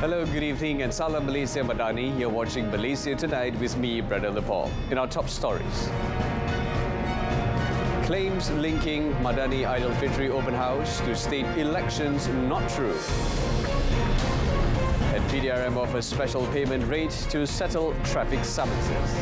Hello, good evening and Salam Malaysia Madani. You're watching Malaysia Tonight with me, Brother Paul. In our top stories, claims linking Madani Fitri Open House to state elections not true. And PDRM offers special payment rate to settle traffic summonses.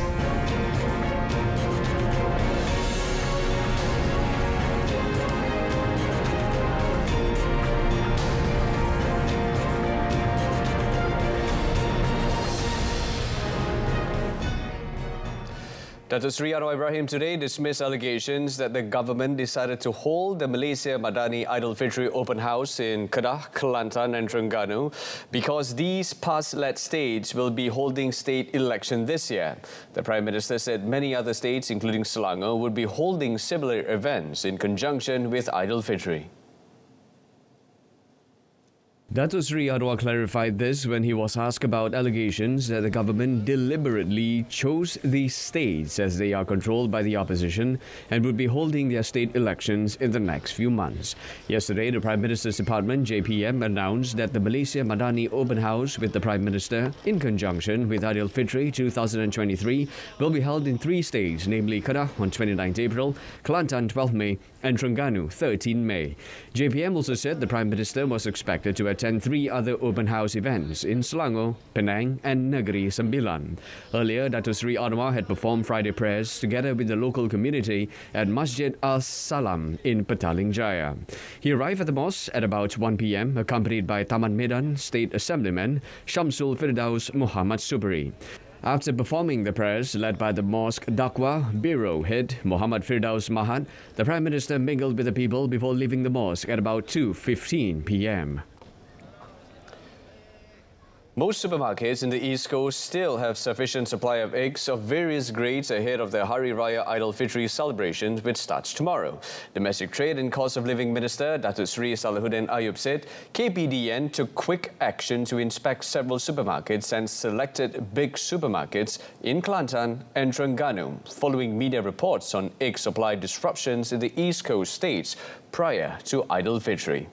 Datuk Seri Anwar Ibrahim today dismissed allegations that the government decided to hold the Malaysia Madani Fitri Open House in Kedah, Kelantan and Terengganu because these past-led states will be holding state election this year. The Prime Minister said many other states, including Selangor, would be holding similar events in conjunction with Fitri. Datuk Seri Anwar clarified this when he was asked about allegations that the government deliberately chose these states as they are controlled by the opposition and would be holding their state elections in the next few months. Yesterday, the Prime Minister's Department, JPM, announced that the Malaysia Madani Open House with the Prime Minister, in conjunction with Fitri 2023, will be held in 3 states, namely Kedah on 29 April, Kelantan 12 May, and Terengganu 13 May. JPM also said the Prime Minister was expected to attend 3 other open house events in Selangor, Penang and Negeri Sembilan. Earlier, Datuk Seri Anwar had performed Friday prayers together with the local community at Masjid Al-Salam in Petaling Jaya. He arrived at the mosque at about 1 p.m. accompanied by Taman Medan State Assemblyman Shamsul Firdaus Muhammad Subri. After performing the prayers led by the Mosque Dakwah Bureau Head Muhammad Firdaus Mahat, the Prime Minister mingled with the people before leaving the mosque at about 2:15 p.m. Most supermarkets in the East Coast still have sufficient supply of eggs of various grades ahead of the Hari Raya Fitri celebrations, which starts tomorrow. Domestic Trade and Cost of Living Minister Datuk Seri Salahuddin Ayub said KPDN took quick action to inspect several supermarkets and selected big supermarkets in Kelantan and Terengganu, following media reports on egg supply disruptions in the East Coast states prior to Fitri.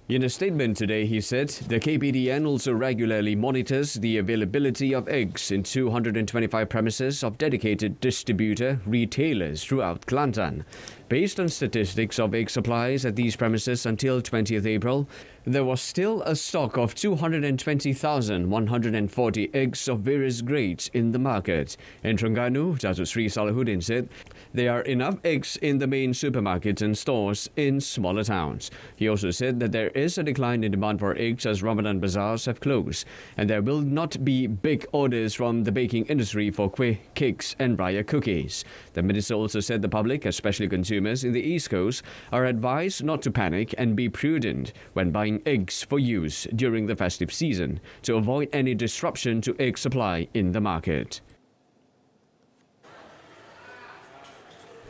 In a statement today, he said the KPDN also regularly monitors the availability of eggs in 225 premises of dedicated distributor retailers throughout Kelantan. Based on statistics of egg supplies at these premises until 20th April, there was still a stock of 220,140 eggs of various grades in the market. In Terengganu, Datuk Seri Salahuddin said there are enough eggs in the main supermarkets and stores in smaller towns. He also said that there is a decline in demand for eggs as Ramadan bazaars have closed, and there will not be big orders from the baking industry for kueh, cakes and raya cookies. The minister also said the public, especially consumers in the East Coast, are advised not to panic and be prudent when buying eggs for use during the festive season to avoid any disruption to egg supply in the market.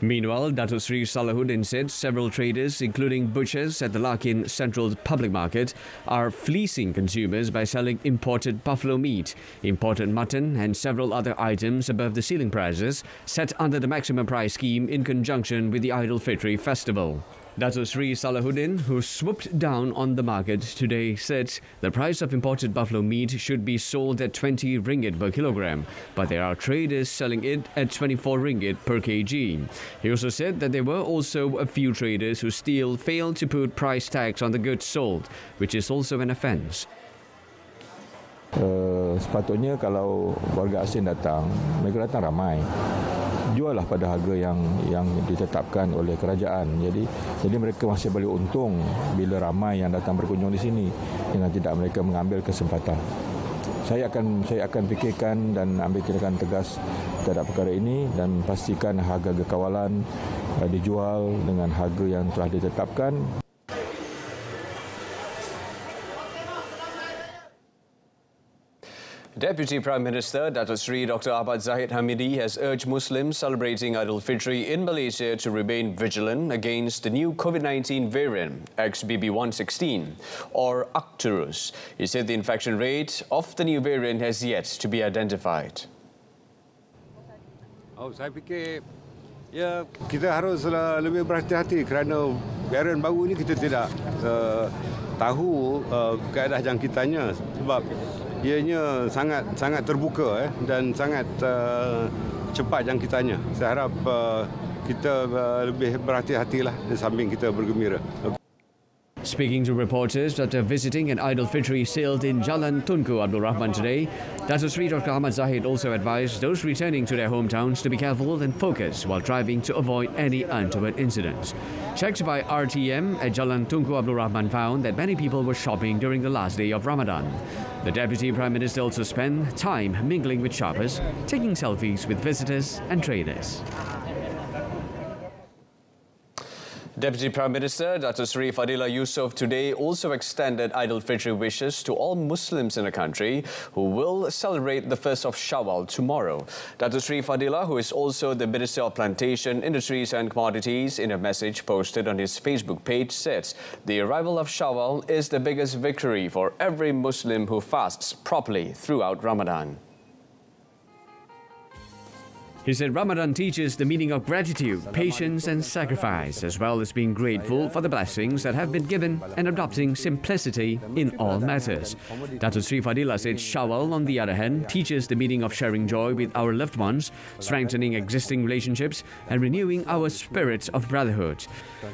Meanwhile, Datuk Seri Salahuddin said several traders, including butchers at the Larkin Central Public Market, are fleecing consumers by selling imported buffalo meat, imported mutton and several other items above the ceiling prices set under the maximum price scheme in conjunction with the Fitri festival. Datuk Seri Salahuddin, who swooped down on the market today, said the price of imported buffalo meat should be sold at 20 ringgit per kilogram, but there are traders selling it at 24 ringgit per kg. He also said that there were also a few traders who still failed to put price tags on the goods sold, which is also an offence. Sepatutnya kalau warga asing datang, mereka datang ramai. Juallah pada harga yang ditetapkan oleh kerajaan. Jadi mereka masih boleh untung bila ramai yang datang berkunjung di sini dengan tidak mereka mengambil kesempatan. Saya akan fikirkan dan ambil tindakan tegas terhadap perkara ini dan pastikan harga kawalan dijual dengan harga yang telah ditetapkan. Deputy Prime Minister Datuk Seri Dr. Ahmad Zahaid Hamidi has urged Muslims celebrating Fitri in Malaysia to remain vigilant against the new COVID-19 variant XBB.1.16 or Arcturus. He said the infection rate of the new variant has yet to be identified. Saya fikir Ya, kita harus lebih berhati-hati kerana varian baru ni kita tidak tahu kaedah jangkitannya sebab ianya sangat terbuka dan sangat cepat jangkitannya. Saya harap kita lebih berhati-hatilah di samping kita bergembira. Speaking to reporters after visiting an Idul Fitri sailed in Jalan Tunku Abdul Rahman today, Dato Sri Dr. Ahmad Zahaid also advised those returning to their hometowns to be careful and focus while driving to avoid any untoward incidents. Checks by RTM at Jalan Tunku Abdul Rahman found that many people were shopping during the last day of Ramadan. The Deputy Prime Minister also spent time mingling with shoppers, taking selfies with visitors and traders. Deputy Prime Minister Dr. Sharif Adela Yusuf today also extended Idul Fitri wishes to all Muslims in the country who will celebrate the first of Shawwal tomorrow. Dr. Sharif Adela, who is also the Minister of Plantation, Industries and Commodities, in a message posted on his Facebook page said the arrival of Shawwal is the biggest victory for every Muslim who fasts properly throughout Ramadan. He said Ramadan teaches the meaning of gratitude, patience and sacrifice, as well as being grateful for the blessings that have been given and adopting simplicity in all matters. Dato Sri Fadila said Shawwal, on the other hand, teaches the meaning of sharing joy with our loved ones, strengthening existing relationships and renewing our spirit of brotherhood.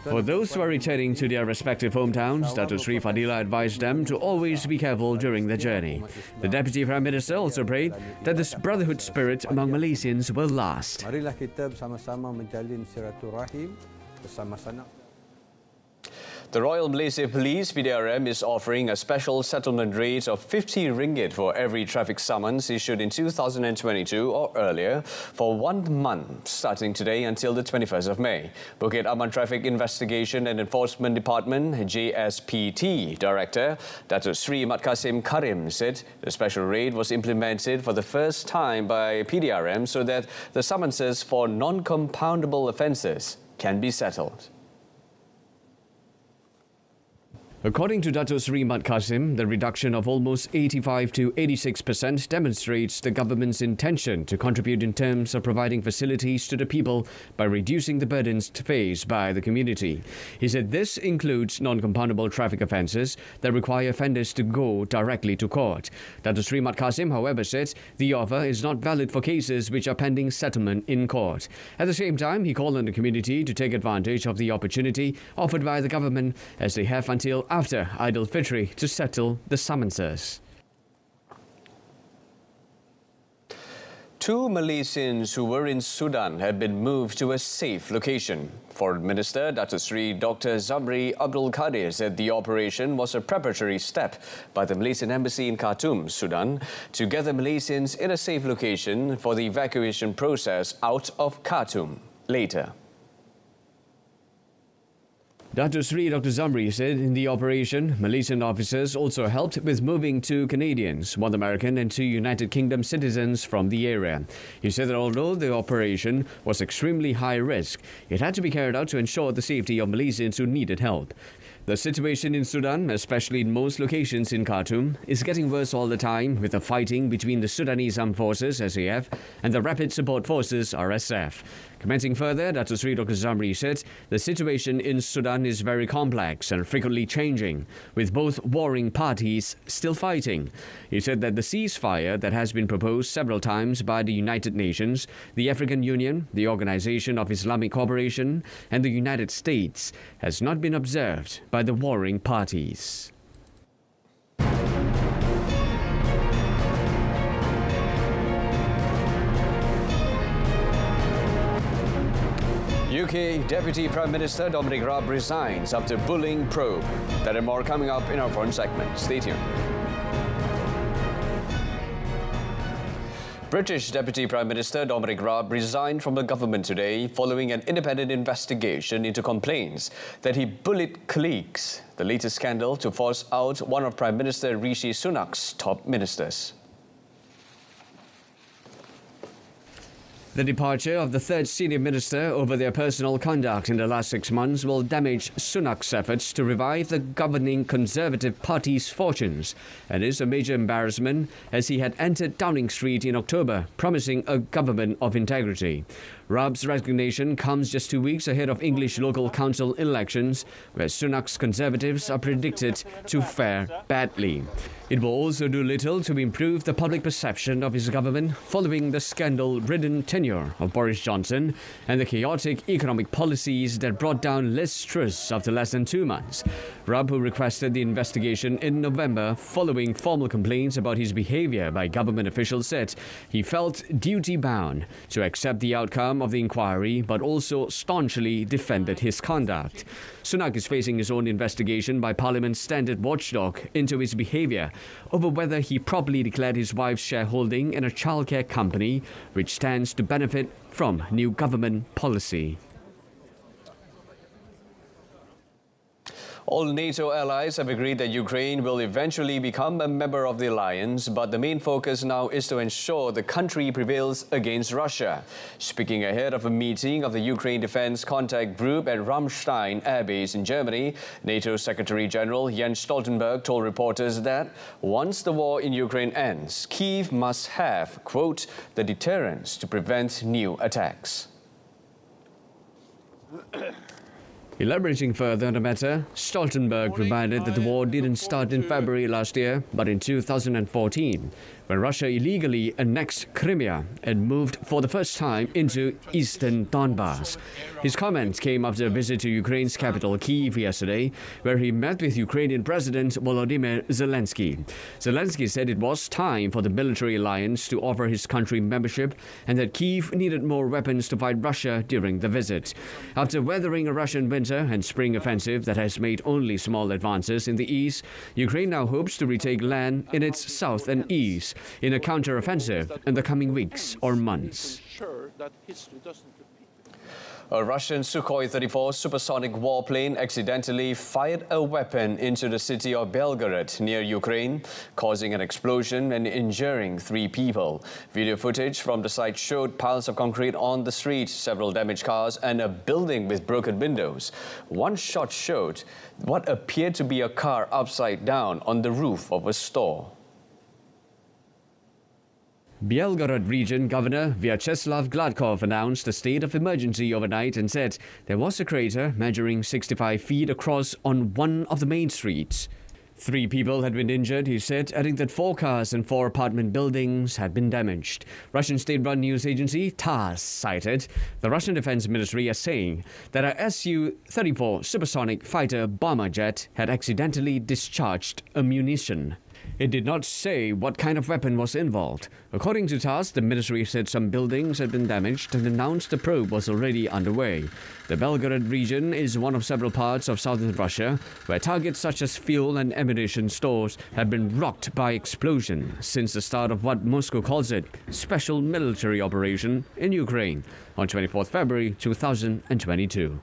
For those who are returning to their respective hometowns, Dato Sri Fadila advised them to always be careful during their journey. The Deputy Prime Minister also prayed that this brotherhood spirit among Malaysians will last. Marilah kita bersama-sama menjalin silaturahim bersama-sama. The Royal Malaysia Police (PDRM) is offering a special settlement rate of 50 ringgit for every traffic summons issued in 2022 or earlier for 1 month, starting today until the 21st of May. Bukit Aman Traffic Investigation and Enforcement Department (JSPT) Director Dato Sri Kasim Karim said the special rate was implemented for the first time by PDRM so that the summonses for non-compoundable offences can be settled. According to Dato Sri Kasim, the reduction of almost 85 to 86% demonstrates the government's intention to contribute in terms of providing facilities to the people by reducing the burdens faced by the community. He said this includes non-compoundable traffic offences that require offenders to go directly to court. Dato Sri Kasim, however, said the offer is not valid for cases which are pending settlement in court. At the same time, he called on the community to take advantage of the opportunity offered by the government as they have until after Idul Fitri to settle the summonses. 2 Malaysians who were in Sudan have been moved to a safe location. Foreign Minister Dato Sri Dr. Zamri Abdul Kadir said the operation was a preparatory step by the Malaysian Embassy in Khartoum, Sudan, to gather Malaysians in a safe location for the evacuation process out of Khartoum later. Dato Sri Dr. Zamri said in the operation, Malaysian officers also helped with moving 2 Canadians, 1 American and 2 United Kingdom citizens from the area. He said that although the operation was extremely high risk, it had to be carried out to ensure the safety of Malaysians who needed help. The situation in Sudan, especially in most locations in Khartoum, is getting worse all the time with the fighting between the Sudanese Armed Forces (SAF) and the Rapid Support Forces (RSF). Commenting further, Dato Sri Dr. Zamri said the situation in Sudan is very complex and frequently changing, with both warring parties still fighting. He said that the ceasefire that has been proposed several times by the United Nations, the African Union, the Organization of Islamic Cooperation, and the United States has not been observed by the warring parties. UK Deputy Prime Minister Dominic Robb resigns after bullying probe. That and more coming up in our foreign segment. Stay tuned. British Deputy Prime Minister Dominic Robb resigned from the government today following an independent investigation into complaints that he bullied colleagues, the latest scandal to force out one of Prime Minister Rishi Sunak's top ministers. The departure of the third senior minister over their personal conduct in the last 6 months will damage Sunak's efforts to revive the governing Conservative Party's fortunes and is a major embarrassment as he had entered Downing Street in October, promising a government of integrity. Robb's resignation comes just 2 weeks ahead of English local council elections, where Sunak's Conservatives are predicted to fare badly. It will also do little to improve the public perception of his government following the scandal-ridden tenure of Boris Johnson and the chaotic economic policies that brought down Liz Truss after less than 2 months. Robb, who requested the investigation in November following formal complaints about his behavior by government officials, said he felt duty-bound to accept the outcome of the inquiry but also staunchly defended his conduct. Sunak is facing his own investigation by Parliament's standard watchdog into his behavior over whether he properly declared his wife's shareholding in a childcare company which stands to benefit from new government policy. All NATO allies have agreed that Ukraine will eventually become a member of the alliance, but the main focus now is to ensure the country prevails against Russia. Speaking ahead of a meeting of the Ukraine Defense Contact Group at Ramstein Air Base in Germany, NATO Secretary General Jens Stoltenberg told reporters that once the war in Ukraine ends, Kyiv must have, quote, the deterrence to prevent new attacks. Elaborating further on the matter, Stoltenberg reminded that the war didn't start in February last year, but in 2014, when Russia illegally annexed Crimea and moved for the first time into eastern Donbass. His comments came after a visit to Ukraine's capital, Kyiv, yesterday, where he met with Ukrainian President Volodymyr Zelensky. Zelensky said it was time for the military alliance to offer his country membership and that Kyiv needed more weapons to fight Russia during the visit. After weathering a Russian winter and spring offensive that has made only small advances in the east, Ukraine now hopes to retake land in its south and east in a counter-offensive in the coming weeks or months. A Russian Sukhoi 34 supersonic warplane accidentally fired a weapon into the city of Belgorod near Ukraine, causing an explosion and injuring 3 people. Video footage from the site showed piles of concrete on the street, several damaged cars and a building with broken windows. One shot showed what appeared to be a car upside down on the roof of a store. Belgorod Region Governor Vyacheslav Gladkov announced a state of emergency overnight and said there was a crater measuring 65 feet across on one of the main streets. 3 people had been injured, he said, adding that 4 cars and 4 apartment buildings had been damaged. Russian state-run news agency TASS cited the Russian Defense Ministry as saying that a Su-34 supersonic fighter bomber jet had accidentally discharged ammunition. It did not say what kind of weapon was involved. According to TASS, the ministry said some buildings had been damaged and announced the probe was already underway. The Belgorod region is one of several parts of southern Russia where targets such as fuel and ammunition stores have been rocked by explosion since the start of what Moscow calls it special military operation in Ukraine on 24th February 2022.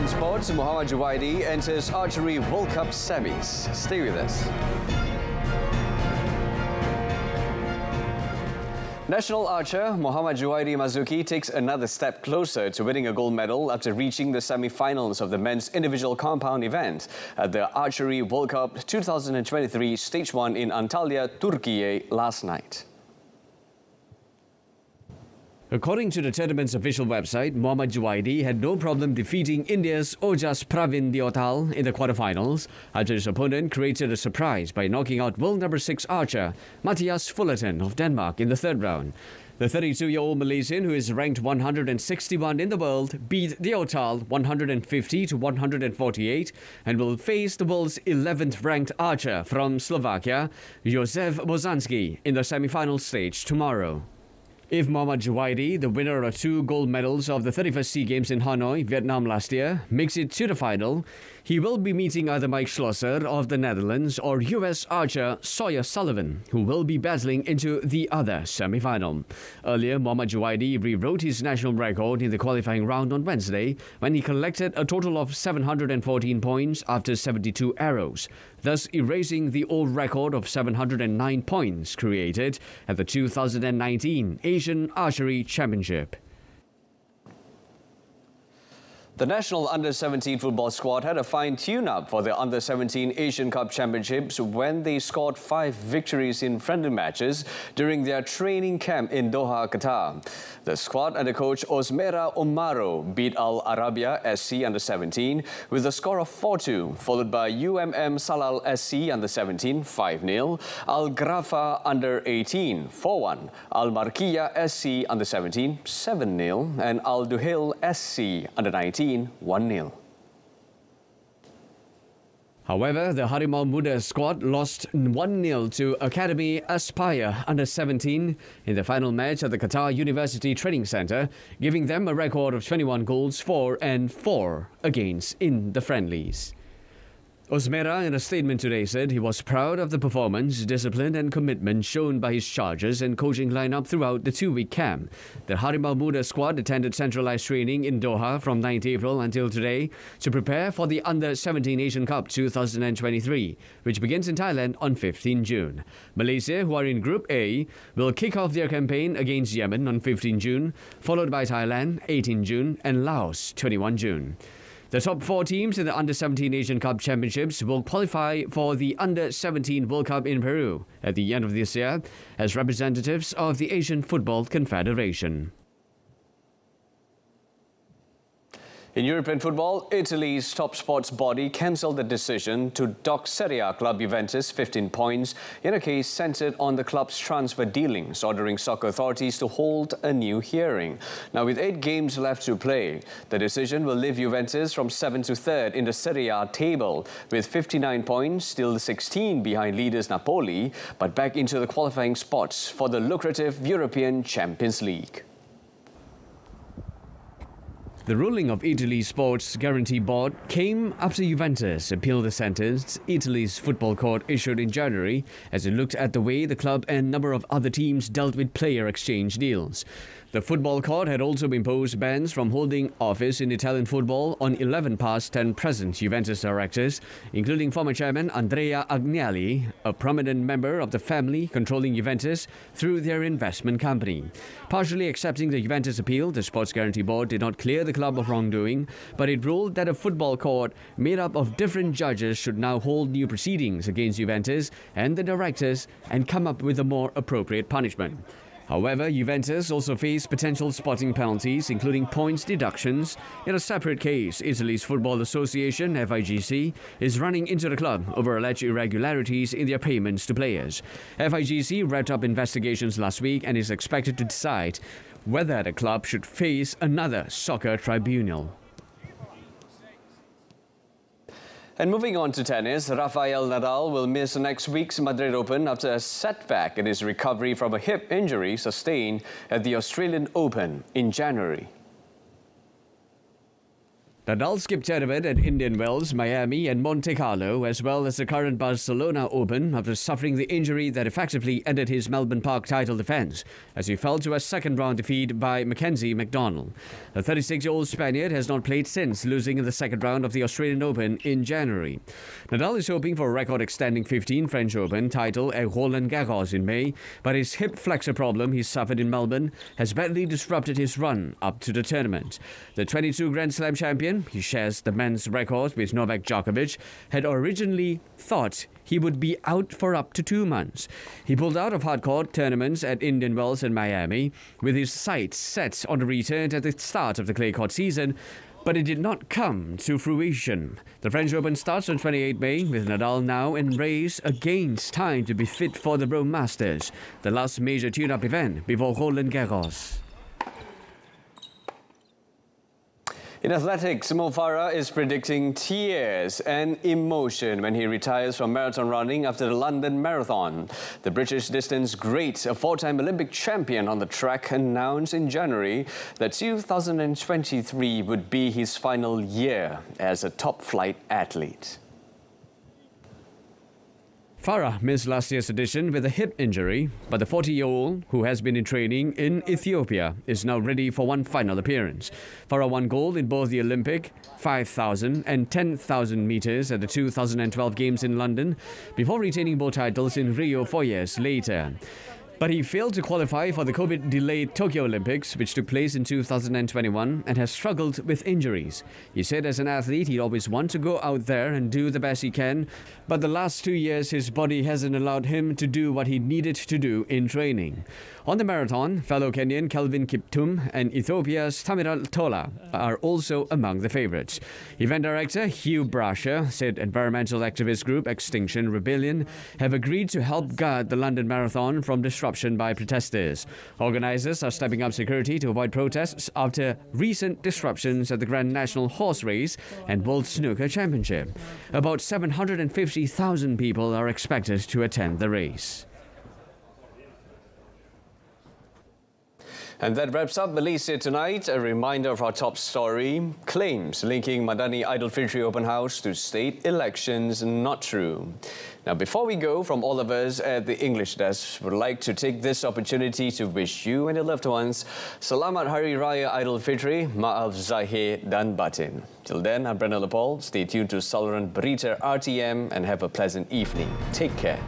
Sports, Muhammad Juwaidi enters Archery World Cup semis. Stay with us. National archer Muhammad Juwaidi Mazuki takes another step closer to winning a gold medal after reaching the semi-finals of the men's individual compound event at the Archery World Cup 2023 Stage 1 in Antalya, Turkey last night. According to the tournament's official website, Muhammad Juwaidi had no problem defeating India's Ojas Pravin Deotal in the quarterfinals after his opponent created a surprise by knocking out world number 6 archer Matthias Fullerton of Denmark in the 3rd round. The 32-year-old Malaysian, who is ranked 161 in the world, beat Deotal 150 to 148 and will face the world's 11th ranked archer from Slovakia, Josef Bozanski, in the semi-final stage tomorrow. If Muhammad Juwaidi, the winner of 2 gold medals of the 31st SEA Games in Hanoi, Vietnam last year, makes it to the final, he will be meeting either Mike Schlosser of the Netherlands or US archer Sawyer Sullivan, who will be battling into the other semi-final. Earlier, Muhammad Juwaidi rewrote his national record in the qualifying round on Wednesday when he collected a total of 714 points after 72 arrows, thus erasing the old record of 709 points created at the 2019 Asian Archery Championship. The national under-17 football squad had a fine tune-up for the under-17 Asian Cup Championships when they scored 5 victories in friendly matches during their training camp in Doha, Qatar. The squad under coach Osmera Omaro beat Al Arabia SC under-17 with a score of 4-2, followed by UMM Salal SC under-17 5-0, Al Grafa under-18 4-1, Al Marqiya SC under-17 7-0 and Al Duhail SC under-19 1-0. However, the Harimau Muda squad lost 1-0 to Academy Aspire under-17 in the final match at the Qatar University Training Centre, giving them a record of 21 goals for and 4 against in the friendlies. Osmera, in a statement today, said he was proud of the performance, discipline and commitment shown by his charges and coaching lineup throughout the 2-week camp. The Harimau Muda squad attended centralised training in Doha from 9th April until today to prepare for the Under-17 Asian Cup 2023, which begins in Thailand on 15 June. Malaysia, who are in Group A, will kick off their campaign against Yemen on 15 June, followed by Thailand 18 June and Laos 21 June. The top 4 teams in the Under-17 Asian Cup Championships will qualify for the Under-17 World Cup in Peru at the end of this year as representatives of the Asian Football Confederation. In European football, Italy's top sports body cancelled the decision to dock Serie A club Juventus 15 points in a case centred on the club's transfer dealings, ordering soccer authorities to hold a new hearing. Now, with 8 games left to play, the decision will leave Juventus from 7th to 3rd in the Serie A table, with 59 points, still 16 behind leaders Napoli, but back into the qualifying spots for the lucrative European Champions League. The ruling of Italy's Sports Guarantee Board came after Juventus appealed the sentence Italy's football court issued in January as it looked at the way the club and a number of other teams dealt with player exchange deals. The football court had also imposed bans from holding office in Italian football on 11 past 10 present Juventus directors, including former chairman Andrea Agnelli, a prominent member of the family controlling Juventus through their investment company. Partially accepting the Juventus appeal, the Sports Guarantee Board did not clear the club of wrongdoing, but it ruled that a football court made up of different judges should now hold new proceedings against Juventus and the directors and come up with a more appropriate punishment. However, Juventus also faced potential spotting penalties, including points deductions. In a separate case, Italy's Football Association, FIGC, is running into the club over alleged irregularities in their payments to players. FIGC wrapped up investigations last week and is expected to decide whether the club should face another soccer tribunal. And moving on to tennis, Rafael Nadal will miss next week's Madrid Open after a setback in his recovery from a hip injury sustained at the Australian Open in January. Nadal skipped tournament at Indian Wells, Miami and Monte Carlo, as well as the current Barcelona Open after suffering the injury that effectively ended his Melbourne Park title defence, as he fell to a second-round defeat by Mackenzie McDonald. The 36-year-old Spaniard has not played since losing in the second round of the Australian Open in January. Nadal is hoping for a record-extending 15 French Open title at Roland Garros in May, but his hip flexor problem he suffered in Melbourne has badly disrupted his run up to the tournament. The 22 Grand Slam champion, he shares the men's record with Novak Djokovic, had originally thought he would be out for up to 2 months. He pulled out of hardcourt tournaments at Indian Wells and Miami, with his sights set on the return at the start of the clay court season, but it did not come to fruition. The French Open starts on 28 May, with Nadal now in race against time to be fit for the Rome Masters, the last major tune-up event before Roland Garros. In athletics, Mo Farah is predicting tears and emotion when he retires from marathon running after the London Marathon. The British distance great, a 4-time Olympic champion on the track, announced in January that 2023 would be his final year as a top-flight athlete. Farah missed last year's edition with a hip injury, but the 40-year-old, who has been in training in Ethiopia, is now ready for one final appearance. Farah won gold in both the Olympic 5,000 and 10,000 meters at the 2012 Games in London, before retaining both titles in Rio 4 years later. But he failed to qualify for the COVID-delayed Tokyo Olympics, which took place in 2021, and has struggled with injuries. He said as an athlete, he'd always want to go out there and do the best he can, but the last 2 years, his body hasn't allowed him to do what he needed to do in training. On the marathon, fellow Kenyan Kelvin Kiptum and Ethiopia's Tamiral Tola are also among the favourites. Event director Hugh Brasher said environmental activist group Extinction Rebellion have agreed to help guard the London Marathon from disruption by protesters. Organisers are stepping up security to avoid protests after recent disruptions at the Grand National Horse Race and World Snooker Championship. About 750,000 people are expected to attend the race. And that wraps up Malaysia Tonight. A reminder of our top story. Claims linking Madani Open House to state elections not true. Now, before we go, from all of us at the English desk, would like to take this opportunity to wish you and your loved ones Selamat Hari Raya Aidilfitri, Maaf Zahir dan Batin. Till then, I'm Brendan Lepol. Stay tuned to saluran Berita RTM and have a pleasant evening. Take care.